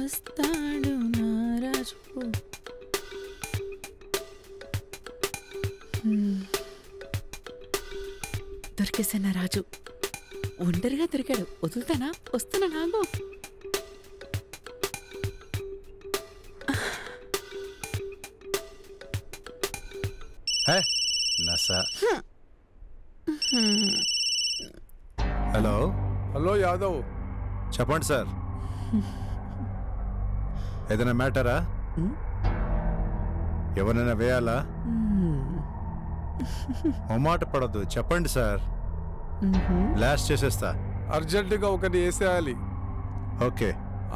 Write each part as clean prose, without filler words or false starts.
వస్తాడు నా రాజు. దొరికేసా రాజు. ఒంటరిగా దొరికాడు. వదులుతానా? వస్తున్నా నాగు. హలో హలో యాదవ్, చెప్పండి సార్. ఏదైనా మ్యాటరా? ఎవరైనా వేయాలా? మొమాట పడద్దు, చెప్పండి సార్. బ్లాస్ట్ చేసేస్తా. అర్జెంటుగా ఒకటి వేసేయాలి. ఓకే.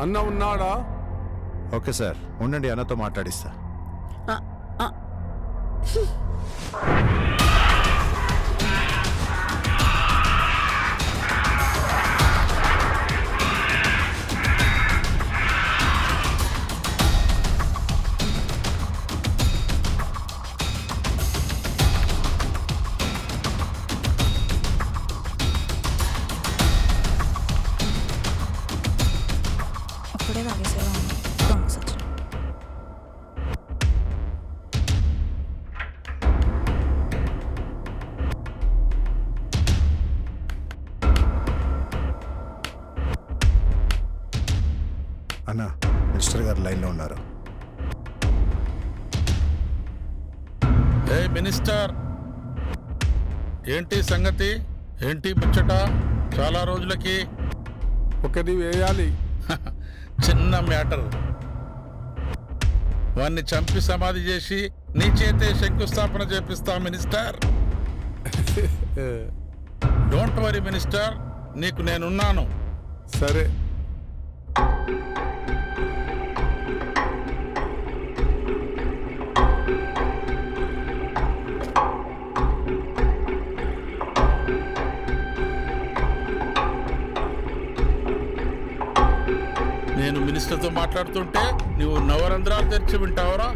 అన్న ఉన్నాడా? ఓకే సార్, ఉండండి, అన్నతో మాట్లాడిస్తా. అప్పుడే తాగేసేలా ఉంది. దొంగ సచ్చిన. అన్న, మినిస్టర్ గారు లైన్లో ఉన్నారు. ఏ మినిస్టర్, ఏంటి సంగతి? ఏంటి ముచ్చట? చాలా రోజులకి ఒకటి వేయాలి. చిన్న మ్యాటర్. వాణ్ణి చంపి సమాధి చేసి నీ చేతే శంకుస్థాపన చేపిస్తా మినిస్టర్. డోంట్ వరీ మినిస్టర్, నీకు నేనున్నాను. సరే. నేను మినిస్టర్తో మాట్లాడుతుంటే నువ్వు నవరంధ్రాలు తెరిచి వింటావరా?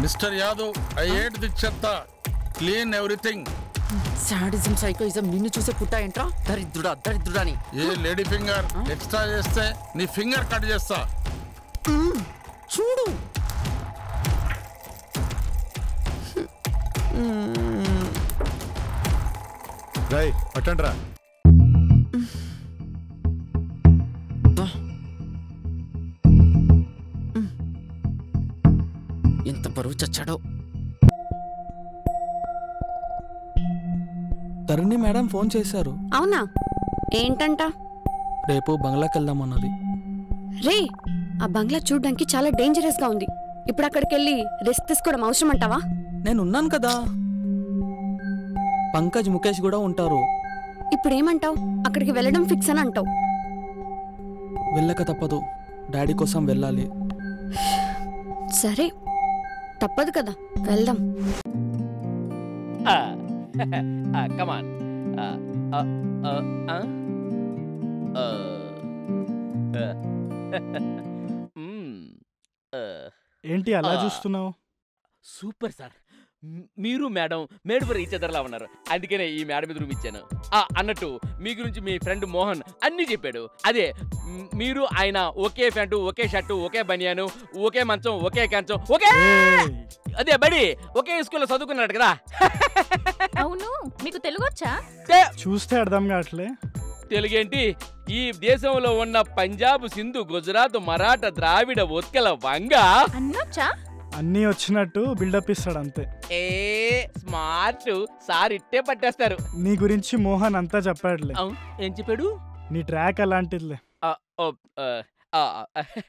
Mr Yadav, I hate the చెత్త. Clean everything. సాడిజం, సైకోయిజం నిన్ను చూసే పుట్టాయంట్రా. దరిద్రుడా దరిద్రుడా అని. ఏ లేడీ ఫింగర్ ఎక్స్ట్రా చేస్తే నీ ఫింగర్ కట్ చేస్తా. చూడు. రై పట్టండి రా. ఎంత బరువు చచ్చాడో. తరుణి మేడం ఫోన్ చేశారు. అవునా? ఏంటంట? రేపు బంగ్లాకి వెళ్దామన్నది. రే, ఆ బంగ్లా చూడ్డానికి చాలా డేంజరస్ గా ఉంది. ఇప్పుడు అక్కడికి వెళ్ళి రెస్ట్ తీసుకోవడం అవసరం అంటావా? నేనున్నాను కదా. పంకజ్, ముఖేష్ కూడా ఉంటారు. ఇప్పుడు ఏమంటావు? అక్కడికి వెళ్ళడం ఫిక్స్ అని అంటావు. వెళ్ళక తప్పదు. డాడీ కోసం వెళ్ళాలి. సరే, తప్పదు కదా, వెళ్దాం. Come on. ఏంటి అలా చూస్తున్నావు? Super sir. మీరు మేడం మేడుపర్ ఈచెదర్లా ఉన్నారు. అందుకనే ఈ మేడ మీద రూమ్ ఇచ్చాను. అన్నట్టు మీ గురించి మీ ఫ్రెండ్ మోహన్ అన్నీ చెప్పాడు. అదే మీరు ఆయన ఒకే ప్యాంటు, ఒకే షర్టు, ఒకే బనియాను, ఒకే మంచం, ఒకే కంచం, ఒకే అదే బడి ఒకే స్కూల్లో చదువుకున్నాడు కదా. అవును, మీకు తెలుగు వచ్చా? చూస్తే అర్థం కావట్లే. తెలుగేంటి, ఈ దేశంలో ఉన్న పంజాబ్, సింధు, గుజరాత్, మరాఠా, ద్రావిడ, ఉత్కల, వంగ అన్నొచ్చా? అన్నీ వచ్చినట్టు బిల్డప్ ఇస్తాడు అంతే. ఏ స్మార్ట్ సార్, ఇట్టే పట్టేస్తారు. నీ గురించి మోహన్ అంతా చెప్పాడులే. ఏం చెప్పాడు? నీ ట్రాక్ అలాంటిదిలే.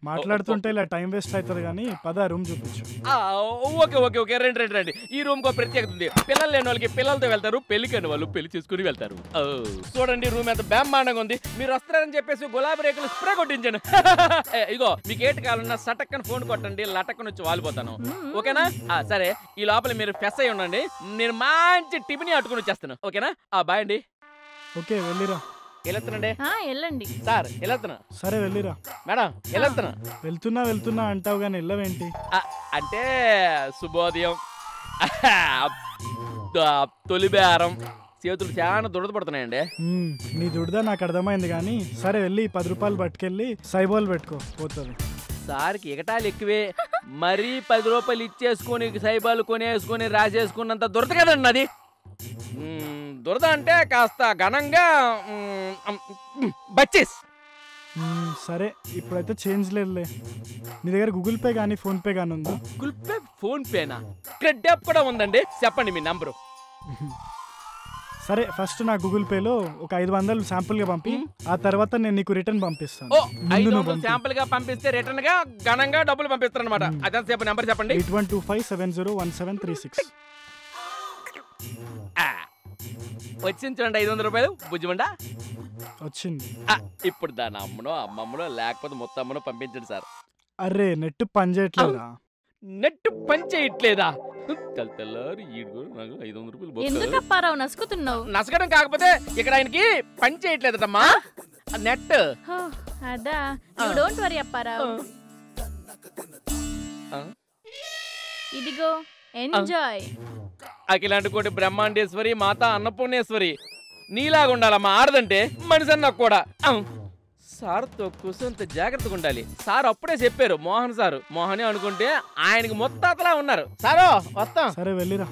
మాట్లాడుతుంటే ఇలా టైం వేస్ట్ అవుతుంది కానీ పద రూమ్ చూపించు. ఓకే ఓకే ఓకే, రండి రండి రండి. ఈ రూమ్ కో ప్రత్యేకత ఉంది. పిల్లలు లేని వాళ్ళకి పిల్లలతో వెళ్తారు, పెళ్లికని వాళ్ళు పెళ్లి చేసుకుని వెళ్తారు. చూడండి రూమ్ ఎంత బ్రహ్మాండంగా ఉంది. మీరు వస్తారని చెప్పేసి గులాబీ రేకులు స్ప్రే కొట్టించాను. ఇగో మీకు ఏటి కావాలన్నా సటక్కని ఫోన్ కొట్టండి, లటక్కని వచ్చి వాలిపోతాను. ఓకేనా? సరే, ఈ లోపల మీరు ఫ్రెష్ అయి ఉండండి. నేను మంచి టిఫిన్ అట్టుకుని వచ్చేస్తాను. ఓకేనా? బాయ్ అండి. ఓకే, వెళ్ళిరా. వెళ్ళొస్తానండి. వెళ్ళండి సార్ వెళ్ళొస్తున్నా. సరే వెళ్ళిరా. మేడం వెళ్ళొస్తున్నా. వెళ్తున్నా అంటావు కానీ వెళ్ళవేంటి? అంటే శుభోదయం, తొలి బేరం, చేతులు చాలా దురద పడుతున్నాయండి. నీ దుడదా నాకు అర్థమైంది కానీ సరే వెళ్ళి 10 రూపాయలు పట్టుకెళ్ళి సైబోల్ పెట్టుకో పోతుంది. సార్కి ఎగటాలు ఎక్కువే, మరీ 10 రూపాయలు ఇచ్చేసుకొని సైబాలు కొనేసుకొని రాసేసుకున్నంత దురద కదండి అది. దురద అంటే కాస్త ఘనంగా బచ్చేస్. సరే ఇప్పుడైతే చేంజ్ లేదులే. నీ దగ్గర గూగుల్ పే కానీ ఫోన్ పే కానీ ఉందా? గూగుల్ పే ఫోన్ పేనా? క్రెడిట్ యాప్ కూడా ఉందండి. చెప్పండి మీ నంబరు. సరే ఫస్ట్ నా గూగుల్ పేలో ఒక 500 శాంపుల్ గా పంపి, ఆ తర్వాత నేను నీకు రిటర్న్ పంపిస్తాను. 500 శాంపుల్ గా పంపిస్తే రిటర్న్ గా ఘనంగా డబ్బులు పంపిస్తారు అనమాట. అదే చెప్పండి, నెంబర్ చెప్పండి. 8125701736. వచ్చింది చూడండి 500 రూపాయలు బుజ్జిమండా వచ్చింది. ఇప్పుడు దాని అమ్మనో అమ్మమ్మనో లేకపోతే మొత్తమ్మనో పంపించండి సార్. అరే నెట్ పని చేయట్లేదా? నెట్ పని చేయట్లేదా? తెల్లారు ఈడు నాకు 500 రూపాయలు ఎందుకు అప్పారావు నసుకుతున్నావు? నసకడం కాకపోతే ఇక్కడ ఆయనకి పని చేయట్లేదమ్మా నెట్. అదా, యు డోంట్ వరీ అప్పారావు. ఇదిగో ఎంజాయ్. అఖిలాంటి కోటి బ్రహ్మాండేశ్వరి మాతా అన్నపూర్ణేశ్వరి నీలాగా ఉండాలమ్మా ఆడదంటే మనిషి అన్న కూడా. సార్తో కూసంత జాగ్రత్తగా ఉండాలి. సార్ అప్పుడే చెప్పారు, మోహన్ సారు. మోహనే అనుకుంటే ఆయనకి మొత్తాతలా ఉన్నారు. సారో వస్తాం. సరే వెళ్ళిరా.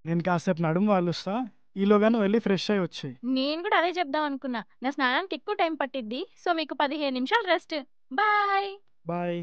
నేను కాసేపు నడుము వాళ్ళుస్తా, ఈలోగాను వెళ్ళి ఫ్రెష్ అయ్యి వచ్చాయి. నేను కూడా అదే చెప్దాం అనుకున్నా. నా స్నానానికి ఎక్కువ టైం పట్టిద్ది, సో మీకు 15 నిమిషాలు rest. Bye bye.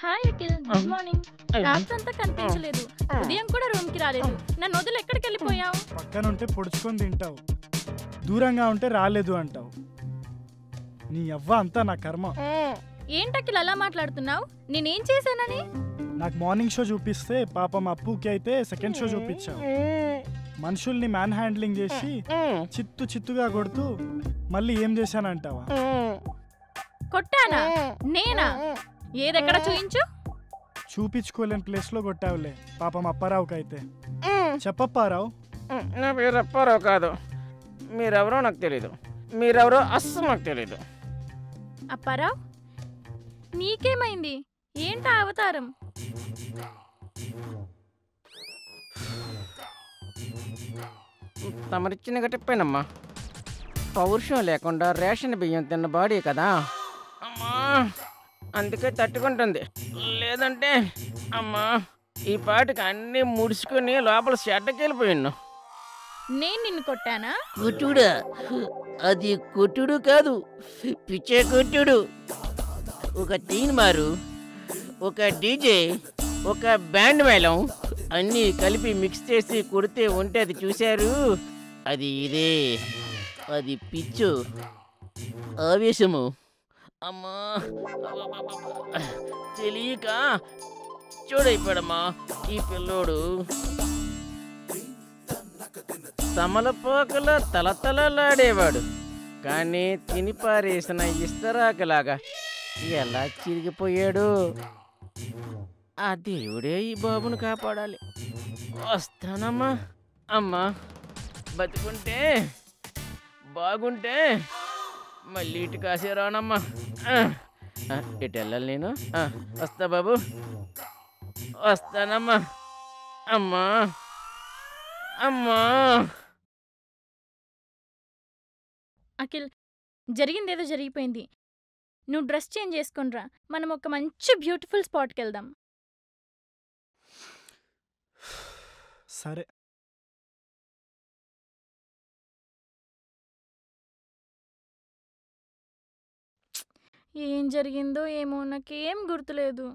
Hi Akhil, good morning. రాత్రంతా కనిపించలేదు, ఉదయం కూడా రూమ్ కి రాలేదు. నన్ను వదిలి ఎక్కడికి వెళ్ళిపోయావు? పక్కన ఉంటే పొడుచుకొని తింటావు, దూరంగా ఉంటే రాలేదు అంటావు. నీ అవ్వ అంతా నా కర్మ. ఏంటి అఖిల్ అలా మాట్లాడుతున్నావు? నేనేం చేశానని? నాకు మార్నింగ్ షో చూపిస్తే పాపం అప్పుకి అయితే సెకండ్ షో చూపించావు. మనుషుల్ని మ్యాన్ హ్యాండ్లింగ్ చేసి చిత్తుగా కొడుతూ మళ్ళీ ఏం చేశానంటావా? కొట్టానా? నేనా? ఏదెక్కడ చూయించు. చూపించుకోలేని ప్లేస్ లో కొట్టావులే పాపం అప్పారావుకి అయితే. చెప్పప్పారావు. నా పేరు అప్పారావు కాదు. మీరెవరో నాకు తెలీదు. మీరెవరో అస్సలు నాకు తెలీదు. అప్పారావు, నీకేమైంది? ఏంటా అవతారం? తమరిచ్చిన గట్టిపోయినమ్మా. పౌరుషం లేకుండా రేషన్ బియ్యం తిన్న బాడీ కదా అమ్మా, అందుకే తట్టుకుంటుంది. లేదంటే అమ్మా ఈ పాటికి అన్నీ ముడుచుకుని లోపల షెడ్డకెళ్ళిపోయినా. నేను నిన్ను కొట్టానా? కొట్టుడా? అది కొట్టుడు కాదు, పిచ్చే కొట్టుడు. ఒక తీన్ మారు, ఒక డీజే, ఒక బ్యాండ్ మేళం అన్నీ కలిపి మిక్స్ చేసి కొడితే ఉంటుంది చూశారు. అది ఇదే, అది పిచ్చు, ఆవేశము. అమ్మా తెలియక చూడైపోయాడమ్మా ఈ పిల్లోడు. తమలపాకల తలతలలాడేవాడు, కానీ తినిపారేసిన ఇస్తరాకలాగా ఎలా చిరిగిపోయాడు. ఆ దేవుడే ఈ బాబును కాపాడాలి. వస్తానమ్మా. అమ్మా బతుకుంటే బాగుంటే మళ్ళీ ఇటు కాసే రానమ్మా. ఇటు వెళ్ళాలి నేను. వస్తా బాబు, వస్తానమ్మా. అమ్మా అమ్మా. అఖిల్, జరిగిందేదో జరిగిపోయింది. నువ్వు డ్రెస్ చేంజ్ చేసుకునిరా, మనం ఒక మంచి బ్యూటిఫుల్ స్పాట్కి వెళ్దాం. సరే. ఏం జరిగిందో ఏమో నాకేం గుర్తులేదు.